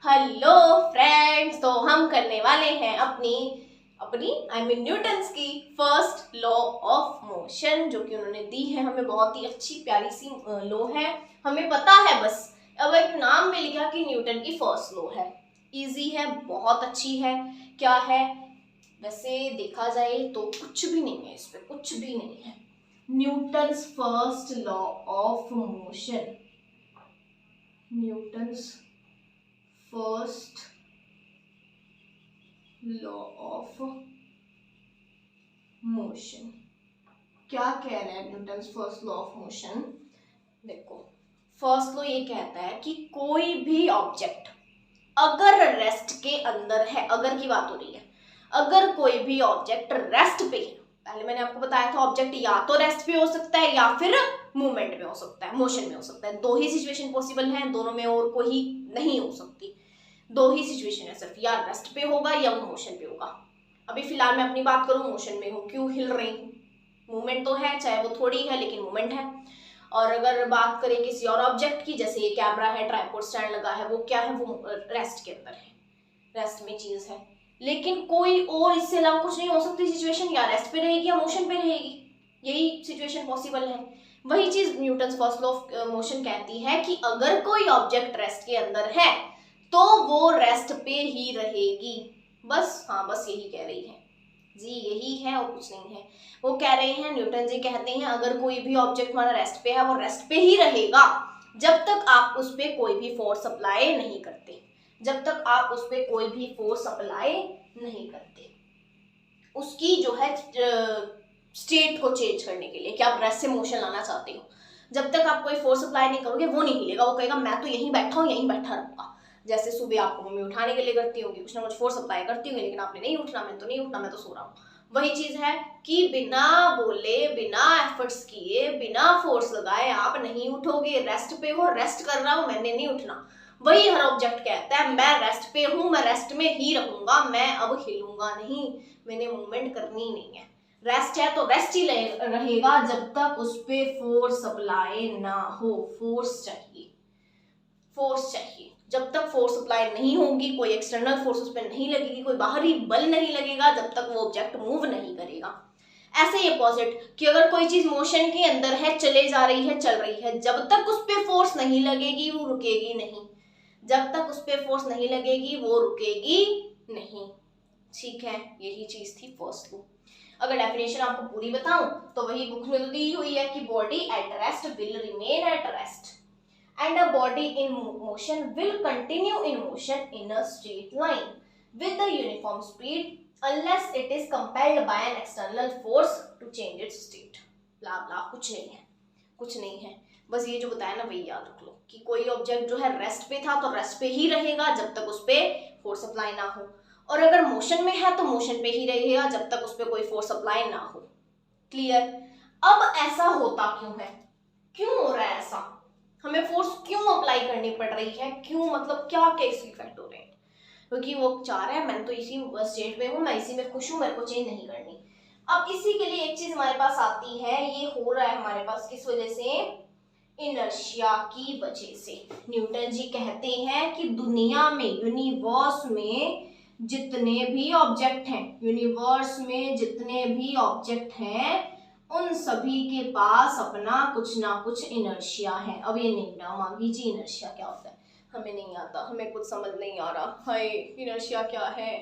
Hello friends, तो हम करने वाले हैं अपनी न्यूटन्स की फर्स्ट लॉ ऑफ मोशन, जो कि उन्होंने दी है हमें। बहुत ही अच्छी प्यारी सी लॉ है, हमें पता है, बस अब एक नाम मिल गया कि न्यूटन की फर्स्ट लॉ है। इजी है, बहुत अच्छी है। क्या है? वैसे देखा जाए तो कुछ भी नहीं है, इस पे कुछ भी नहीं है। Newton's first law of motion, Newton's first law of motion. क्या कह रहा है Newton's first law of motion? देखो, फर्स्ट लॉ ये कहता है कि कोई भी ऑब्जेक्ट अगर रेस्ट के अंदर है, अगर की बात हो रही है, अगर कोई भी ऑब्जेक्ट रेस्ट पे है, पहले मैंने आपको बताया था ऑब्जेक्ट या तो रेस्ट पे हो सकता है या फिर मूवमेंट में हो सकता है, मोशन में हो सकता है। दो ही सिचुएशन पॉसिबल है, दोनों में और कोई नहीं हो सकती। दो ही सिचुएशन है सिर्फ, या रेस्ट पे होगा या वो मोशन पे होगा। अभी फिलहाल मैं अपनी बात करूं, मोशन में हूँ, क्यों हिल रही हूँ? मूवमेंट तो है, चाहे वो थोड़ी है लेकिन मूवमेंट है। और अगर बात करें किसी और ऑब्जेक्ट की, जैसे ये कैमरा है, ट्राइपॉड स्टैंड लगा है, वो क्या है? वो रेस्ट के अंदर है, रेस्ट में चीज है। लेकिन कोई और इससे अलावा कुछ नहीं हो सकती सिचुएशन, या रेस्ट पे रहेगी या मोशन पे रहेगी, यही सिचुएशन पॉसिबल है। वही चीज Newton's first law of motion कहती है कि अगर कोई ऑब्जेक्ट रेस्ट के अंदर है तो वो रेस्ट पे ही रहेगी। बस, हाँ, बस यही कह रही है जी, यही है और कुछ नहीं है। वो कह रहे हैं, न्यूटन जी कहते हैं, अगर कोई भी ऑब्जेक्ट हमारा रेस्ट पे है, वो रेस्ट पे ही रहेगा जब तक आप उस पर कोई भी फोर्स अप्लाई नहीं करते। जब तक आप उस पर कोई भी फोर्स अप्लाई नहीं करते, उसकी जो है स्टेट को चेंज करने के लिए, कि आप रेस्ट से मोशन लाना चाहते हो, जब तक आप कोई फोर्स अप्लाई नहीं करोगे वो नहीं हिलेगा। वो कहेगा मैं तो यहीं बैठा हूँ, यहीं बैठा रहूंगा। जैसे सुबह आपको मम्मी उठाने के लिए करती होगी, कुछ ना कुछ फोर्स अप्लाई करती होगी, लेकिन आपने नहीं उठना, मैं तो नहीं उठना, मैं तो सो रहा हूँ। वही चीज है कि बिना बोले, बिना एफर्ट्स किए, बिना फोर्स लगाए आप नहीं उठोगे। रेस्ट पे हो, रेस्ट कर रहा हूँ, मैंने नहीं उठना। वही हर ऑब्जेक्ट कहता है, मैं रेस्ट पे हूँ, मैं रेस्ट में ही रहूंगा, मैं अब हिलूंगा नहीं, मैंने मूवमेंट करनी नहीं है। रेस्ट है तो रेस्ट ही रहेगा जब तक उस पे फोर्स अप्लाई ना हो। फोर्स चाहिए, फोर्स चाहिए। जब तक फोर्स अप्लाई नहीं होगी, कोई एक्सटर्नल फोर्स उस पर नहीं लगेगी, कोई बाहरी बल नहीं लगेगा, जब तक वो ऑब्जेक्ट मूव नहीं करेगा। ऐसे ही अपोजिट, कि अगर कोई चीज मोशन के अंदर है, चले जा रही है, चल रही है, जब तक उस पर फोर्स नहीं लगेगी वो रुकेगी नहीं। जब तक उस पर फोर्स नहीं लगेगी वो रुकेगी नहीं। ठीक है, यही चीज थी फर्स्ट लॉ। अगर डेफिनेशन आपको पूरी बताऊं तो वही बुक में तो दी हुई है कि body at rest will remain at rest and a body in motion will continue in motion in a straight line with the uniform speed unless it is compelled by an external force to change its state। ब्ला ब्ला, कुछ नहीं है, कुछ नहीं है। बस ये जो बताया ना वही याद रख लो कि कोई ऑब्जेक्ट जो है रेस्ट पे था तो रेस्ट पे ही रहेगा जब तक उस पर फोर्स अप्लाई ना हो, और अगर मोशन में है तो मोशन पे ही रहेगा जब तक उस पर कोई फोर्स अप्लाई ना हो। क्लियर? अब ऐसा होता क्यों है? क्यों हो रहा है ऐसा? हमें फोर्स क्यों अप्लाई करनी पड़ रही है? क्यों, मतलब क्या केस इफेक्ट हो रहे हैं? क्योंकि वो चाह रहा है मैं तो इसी स्टेट में हूँ, मैं इसी में खुश हूँ, मेरे को चेंज नहीं करनी। अब इसी के लिए एक चीज हमारे पास आती है, ये हो रहा है हमारे पास किस वजह से? इनर्शिया की वजह से। न्यूटन जी कहते हैं कि दुनिया में, यूनिवर्स में जितने भी ऑब्जेक्ट हैं, यूनिवर्स में जितने भी ऑब्जेक्ट हैं, उन सभी के पास अपना कुछ ना कुछ इनर्शिया है। अब ये नहीं ना मांगी जी इनर्शिया क्या होता है, हमें नहीं आता, हमें कुछ समझ नहीं आ रहा, हाय इनर्शिया क्या है?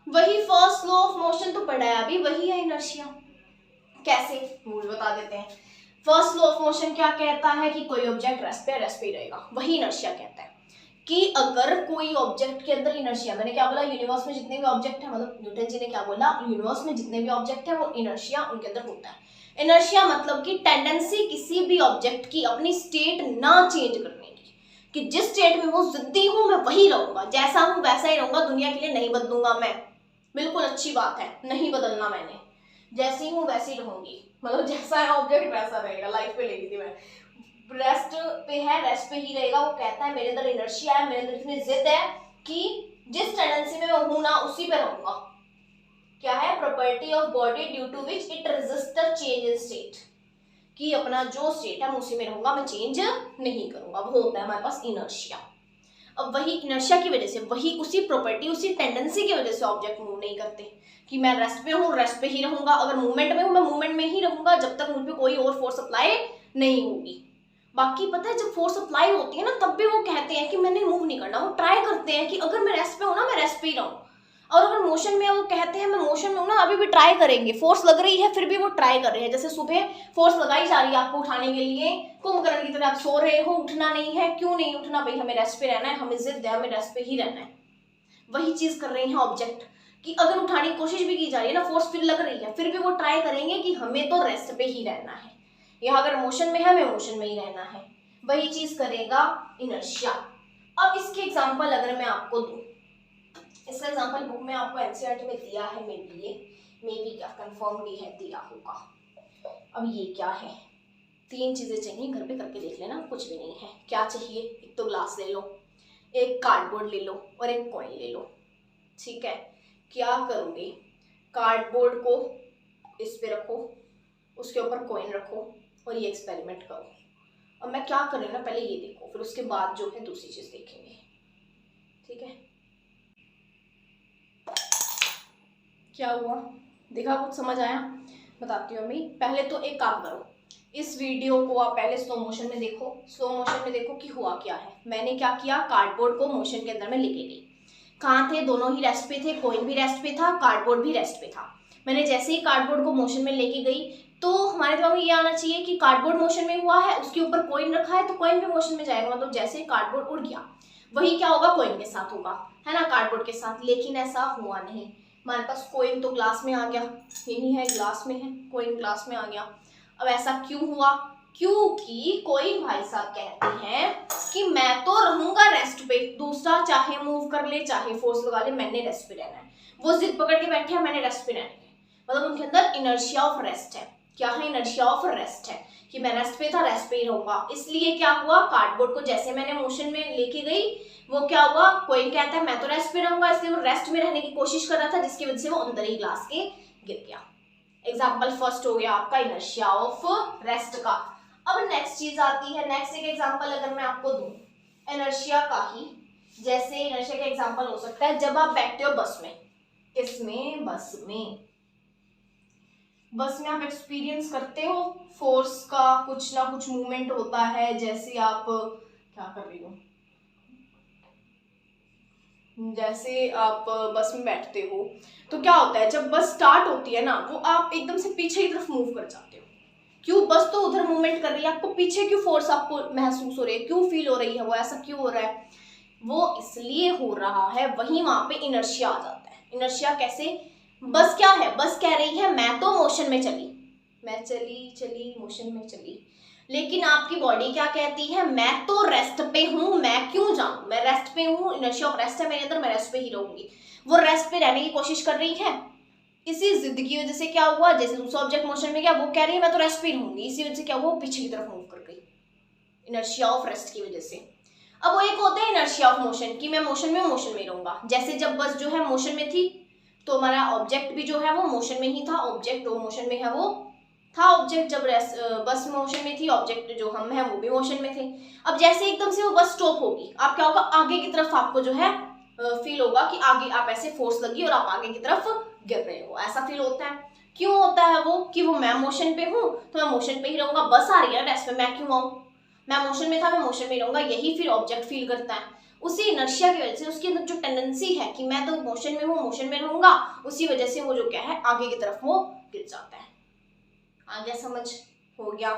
वही फर्स्ट लॉ ऑफ मोशन तो पढ़ा है अभी, वही है इनर्शिया। कैसे, वो बता देते हैं। फर्स्ट लॉ ऑफ मोशन क्या कहता है कि कोई ऑब्जेक्ट रेस्ट पे रहेगा, वही इनर्शिया कहता है कि अगर कोई ऑब्जेक्ट के अंदर इनर्शिया, मैंने क्या बोला, यूनिवर्स में जितने भी ऑब्जेक्ट है, मतलब न्यूटन जी ने क्या बोला, यूनिवर्स में जितने भी ऑब्जेक्ट है वो इनर्शिया उनके अंदर होता है। इनर्शिया मतलब कि टेंडेंसी किसी भी ऑब्जेक्ट की अपनी स्टेट ना चेंज करने की, कि जिस स्टेट में वो जिद्दी हूं मैं वही रहूंगा, जैसा हूं वैसा ही रहूंगा, दुनिया के लिए नहीं बदलूंगा मैं। बिल्कुल अच्छी बात है, नहीं बदलना मैंने, जैसी हूँ वैसी रहूंगी, मतलब जैसा है ऑब्जेक्ट वैसा रहेगा। लाइफ पे लेगी थी मैं, रेस्ट पे है, रेस्ट पे ही रहेगा। वो कहता है मेरे अंदर इनर्शिया है, मेरे अंदर इतनी जिद है कि जिस टेंडेंसी में मैं हूं ना उसी पे रहूंगा। क्या है? Property of body due to which it resist the change in state, कि अपना जो स्टेट है मैं उसी में रहूंगा, मैं चेंज नहीं करूंगा, वो होता है हमारे पास इनर्शिया। अब वही इनर्शिया की वजह से, वही उसी प्रॉपर्टी, उसी टेंडेंसी की वजह से ऑब्जेक्ट मूव नहीं करते कि मैं रेस्ट पे हूँ, रेस्ट पे ही रहूंगा, अगर मूवमेंट में हूँ मैं मूवमेंट में ही रहूंगा जब तक मुझ पे कोई और फोर्स अप्लाई नहीं होगी। बाकी पता है जब फोर्स अप्लाई होती है ना तब भी वो कहते हैं कि मैंने मूव नहीं करना, वो ट्राई करते हैं कि अगर मैं रेस्ट पे हूँ ना मैं रेस्ट पे ही रहूँ, और अगर मोशन में वो कहते हैं मैं मोशन में हूँ ना अभी भी ट्राई करेंगे, फोर्स लग रही है फिर भी वो ट्राई कर रहे हैं। जैसे सुबह फोर्स लगाई जा रही है आपको उठाने के लिए, कुंभकर्ण की तरह आप सो रहे हो, उठना नहीं है, क्यों नहीं उठना भाई, हमें रेस्ट पे रहना है, हमें जिद है, हमें रेस्ट पे ही रहना है। वही चीज कर रहे हैं ऑब्जेक्ट कि अगर उठाने की कोशिश भी की जा रही है ना, फोर्स फिर लग रही है, फिर भी वो ट्राई करेंगे कि हमें तो रेस्ट पे ही रहना है, यहाँ अगर मोशन में है हमें मोशन में ही रहना है। वही चीज करेगा इनर्शिया। अब इसके एग्जांपल अगर मैं आपको दूं, इसका एग्जांपल बुक में आपको एनसीईआरटी में दिया है, मे बी क्या कंफर्म भी है दिया होगा। अब ये क्या है, 3 चीजें चाहिए, घर पे करके देख लेना, कुछ भी नहीं है। क्या चाहिए, एक तो ग्लास ले लो, एक कार्डबोर्ड ले लो और एक कॉइन ले लो। ठीक है, क्या करोगे, कार्डबोर्ड को इस पे रखो, उसके ऊपर कॉइन रखो और ये एक्सपेरिमेंट करो। अब मैं क्या कर रही हूँ ना, पहले ये देखो, फिर उसके बाद जो है दूसरी चीज देखेंगे। ठीक है, क्या हुआ, देखा, कुछ समझ आया, बताती हूँ अभी। पहले तो एक काम करो, इस वीडियो को आप पहले स्लो मोशन में देखो, स्लो मोशन में देखो कि हुआ क्या है। मैंने क्या किया, कार्डबोर्ड को मोशन के अंदर में लेके गई, कहाँ थे, दोनों ही रेस्ट पे थे, कॉइन भी रेस्ट पे था, कार्डबोर्ड भी रेस्ट पे था। मैंने जैसे ही कार्डबोर्ड को मोशन में लेके गई तो हमारे दिमाग में ये आना चाहिए कि कार्डबोर्ड मोशन में हुआ है, उसके ऊपर कॉइन रखा है तो कॉइन भी मोशन में जाएगा, मतलब जैसे ही कार्डबोर्ड उड़ गया वही क्या होगा, कॉइन के साथ होगा, है ना, कार्डबोर्ड के साथ। लेकिन ऐसा हुआ नहीं, हमारे पास कॉइन तो ग्लास में आ गया, यही है ग्लास में है, कॉइन ग्लास में आ गया। अब ऐसा क्यों हुआ, क्योंकि कॉइन भाई साहब कहते हैं कि मैं तो रहूंगा रेस्ट पे, दूसरा चाहे मूव कर ले चाहे फोर्स लगा ले, मैंने रेस्ट पे रहना है। वो जिद पकड़ के बैठे हैं मैंने रेस्ट पे रहना है, मतलब उनके अंदर इनर्शिया ऑफ रेस्ट है। क्या है, इनर्शिया ऑफ रेस्ट है कि मैं रेस्ट पे था, रेस्ट पे ही रहूंगा। इसलिए क्या हुआ, कार्डबोर्ड को जैसे मैंने मोशन में लेके गई, वो क्या हुआ, कोई कहता है मैं तो रेस्ट पे रहूंगा, इसलिए वो रेस्ट में रहने की कोशिश कर रहा था, जिसकी वजह से वो अंदर ही ग्लास के गिर गया। एग्जाम्पल फर्स्ट हो गया आपका इनर्शिया ऑफ रेस्ट का। अब नेक्स्ट चीज आती है, नेक्स्ट एक एग्जाम्पल अगर मैं आपको दूं इनर्शिया का ही, जैसे इनर्शिया का एग्जाम्पल हो सकता है जब आप बैठते हो बस में, किसमें, बस में आप एक्सपीरियंस करते हो फोर्स का, कुछ ना कुछ मूवमेंट होता है, जैसे आप क्या कर रही हो, जैसे आप बस में बैठते हो तो क्या होता है, जब बस स्टार्ट होती है ना वो आप एकदम से पीछे की तरफ मूव कर जाते हो। क्यों, बस तो उधर मूवमेंट कर रही है, आपको पीछे क्यों फोर्स आपको महसूस हो रही है, क्यों फील हो रही है, वो ऐसा क्यों हो रहा है, वो इसलिए हो रहा है, वहीं वहां पे इनर्शिया आ जाता है। इनर्शिया कैसे, बस क्या है, बस कह रही है मैं तो मोशन में चली, मैं चली मोशन में चली, लेकिन आपकी बॉडी क्या कहती है, मैं तो रेस्ट पे हूं, मैं क्यों जाऊं, मैं रेस्ट पे हूं, इनर्शिया ऑफ रेस्ट है मेरे अंदर, मैं रेस्ट पे ही रहूंगी। वो रेस्ट पे रहने की कोशिश कर रही है, इसी जिद की वजह से क्या हुआ, जैसे दूसरा ऑब्जेक्ट मोशन में गया, वो कह रही है मैं तो रेस्ट पे रहूंगी, इसी वजह से क्या हुआ, वो पीछे की तरफ मूव कर गई, इनर्शिया ऑफ रेस्ट की वजह से। अब वो एक होता है इनर्शिया ऑफ मोशन कि मैं मोशन में रहूंगा, जैसे जब बस जो है मोशन में थी तो हमारा ऑब्जेक्ट भी जो है वो मोशन में ही था, ऑब्जेक्ट वो मोशन में है, वो था ऑब्जेक्ट, जब बस मोशन में थी ऑब्जेक्ट जो हम है वो भी मोशन में थे। अब जैसे एकदम से वो बस स्टॉप होगी, आप क्या होगा, आगे की तरफ आपको जो है फील होगा कि आगे आप ऐसे फोर्स लगी और आप आगे की तरफ गिर रहे हो, ऐसा फील होता है। क्यों होता है वो, कि वो मैं मोशन पे हूँ तो मैं मोशन पे ही रहूंगा, बस आ रही है रेस्ट में, मैं क्यों आऊँ, मैं मोशन में था मैं मोशन में रहूंगा, यही फिर ऑब्जेक्ट फील करता है। उसी इनर्शिया की वजह से उसकी अंदर जो टेंडेंसी है कि मैं तो मोशन में हूँ, मोशन में रहूंगा, उसी वजह से वो जो क्या है आगे की तरफ वो गिर जाता है। आगे समझ हो गया।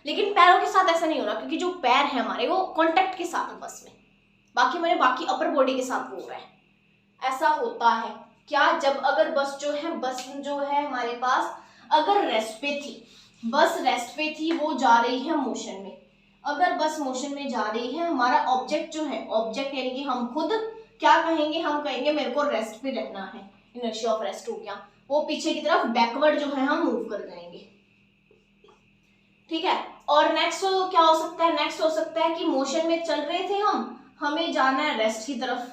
लेकिन पैरों के साथ ऐसा नहीं हो रहा, क्योंकि जो पैर है हमारे वो कांटेक्ट के साथ है बस में, बाकी मेरे बाकी अपर बॉडी के साथ हो रहा है। ऐसा होता है क्या, जब अगर बस जो है हमारे पास अगर रेस्ट पे थी, बस रेस्ट पे थी, वो जा रही है मोशन में, अगर बस मोशन में जा रही है, हमारा ऑब्जेक्ट जो है, ऑब्जेक्ट यानी कि हम खुद क्या कहेंगे, हम कहेंगे मेरे को रेस्ट पे रहना है, इनर्शिया ऑफ रेस्ट हो गया, वो पीछे की तरफ बैकवर्ड जो है हम मूव कर जाएंगे। ठीक है, और नेक्स्ट क्या हो सकता है, नेक्स्ट हो सकता है कि मोशन में चल रहे थे हम, हमें जाना है रेस्ट की तरफ,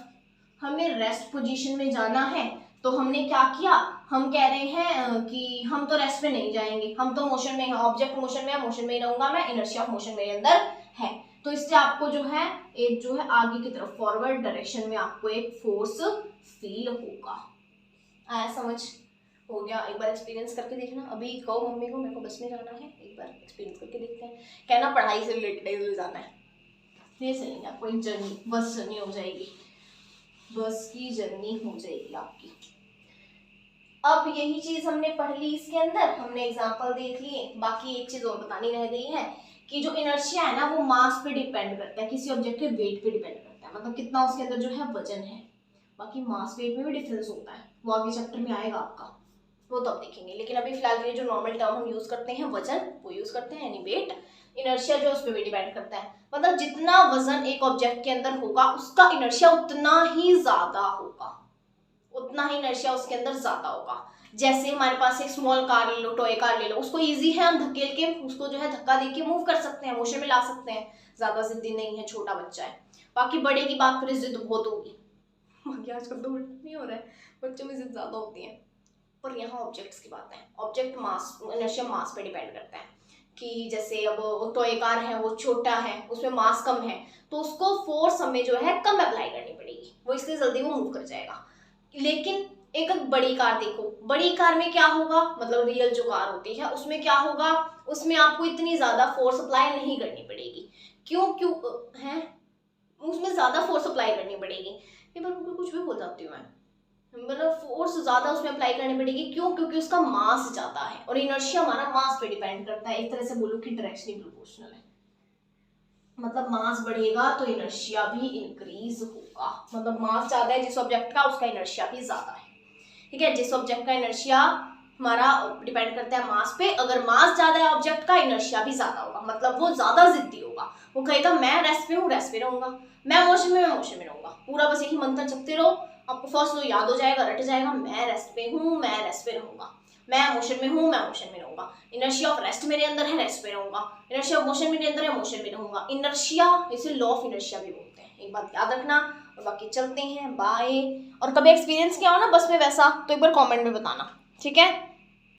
हमें रेस्ट पोजीशन में जाना है, तो हमने क्या किया, हम कह रहे हैं कि हम तो रेस्ट में नहीं जाएंगे, हम तो मोशन में हैं, ऑब्जेक्ट मोशन में है, मोशन में ही रहूंगा मैं, इनर्शिया ऑफ मोशन मेरे अंदर है, तो इससे आपको जो है एक जो है आगे की तरफ फॉरवर्ड डायरेक्शन में आपको एक फोर्स फील होगा। आया समझ? हो गया? एक बार एक्सपीरियंस करके देखना। अभी कहो मम्मी को मेरे को बस में जाना है, एक बार एक्सपीरियंस करके देखते हैं। कहना पढ़ाई से रिलेटेड ले जाना है, ले चलेंगे आपको एक जर्नी, बस जर्नी हो जाएगी, बस की जर्नी हो जाएगी आपकी। अब यही चीज हमने पढ़ ली, इसके अंदर हमने एग्जांपल देख लिए। बाकी एक चीज और बतानी रह गई है कि जो इनर्शिया है ना वो मास पे डिपेंड करता है, किसी ऑब्जेक्ट के वेट पे डिपेंड करता है, मतलब कितना उसके अंदर जो है वजन है। बाकी मास वेट में भी डिफरेंस होता है, वो आगे चैप्टर में आएगा आपका, वो तो आप देखेंगे। लेकिन अभी फिलहाल के लिए जो नॉर्मल टर्म हम यूज करते हैं वजन, वो यूज करते हैं, यानी वेट। इनर्शिया जो उस पर भी डिपेंड करता है, मतलब जितना वजन एक ऑब्जेक्ट के अंदर होगा उसका इनर्शिया उतना ही ज्यादा होगा, उतना ही इनर्शिया उसके अंदर ज्यादा होगा। जैसे हमारे पास एक स्मॉल कार ले लो, टॉय कार ले लो, उसको इजी है, हम धकेल के उसको जो है धक्का दे के मूव कर सकते हैं, मोशन में ला सकते हैं, ज्यादा जिद्दी नहीं है, छोटा बच्चा है। बाकी बड़े की बात करें जिद बहुत होगी, बाकी आजकल तो नहीं हो रहा है, बच्चों में जिद ज्यादा होती है। पर यहाँ ऑब्जेक्ट्स की बात है, ऑब्जेक्ट मास, इनर्शिया मास पे डिपेंड करता है कि जैसे अब टॉय कार है वो छोटा है, उसमें मास कम है, तो उसको फोर्स हमें जो है कम अप्लाई करनी पड़ेगी, वो इसलिए जल्दी वो मूव कर जाएगा। लेकिन एक बड़ी कार देखो, बड़ी कार में क्या होगा, मतलब रियल जो कार होती है उसमें क्या होगा, उसमें आपको इतनी ज्यादा फोर्स अप्लाई नहीं करनी पड़ेगी। क्यों क्यों है, उसमें ज्यादा फोर्स अप्लाई करनी पड़ेगी, ये बार कुछ भी बोल जाती हूँ मैं, मतलब फोर्स ज्यादा उसमें अप्लाई करनी पड़ेगी। क्यों? क्योंकि उसका मास ज्यादा है, और इनर्शिया हमारा मास पे डिपेंड करता है। एक तरह से बोलो कि डायरेक्शनली प्रोपोर्शनल है, मतलब मास बढ़ेगा तो इनर्शिया भी इंक्रीज होगा, मतलब मास ज्यादा है जिस ऑब्जेक्ट का, उसका इनर्शिया भी ज्यादा है। ठीक है, जिस ऑब्जेक्ट का इनर्शिया हमारा डिपेंड करता है मास पे, अगर मास ज्यादा है ऑब्जेक्ट का, इनर्शिया भी ज्यादा होगा, मतलब वो ज्यादा जिद्दी होगा, वो कहेगा मैं रेस्ट पे हूँ, रेस्ट पे रहूंगा, मैं मोशन में, मैं मोशन में रहूंगा। पूरा बस यही मंत्र जपते रहो, आपको फर्स्ट लो याद हो जाएगा, रट जाएगा, मैं रेस्ट पे हूँ, मैं रेस्ट पे रहूंगा, मैं मोशन में हूँ, मैं मोशन में रहूंगा, इनर्शिया ऑफ रेस्ट मेरे अंदर है, रेस्ट पे रहूंगा, इनर्शिया ऑफ मोशन मेरे अंदर है, मोशन में रहूंगा। इनर्शिया, इसे लॉ ऑफ इनर्शिया भी बोलते हैं, एक बात याद रखना। और बाकी चलते हैं, बाय। और कभी एक्सपीरियंस किया हो ना बस में वैसा, तो एक बार कमेंट में बताना, ठीक है।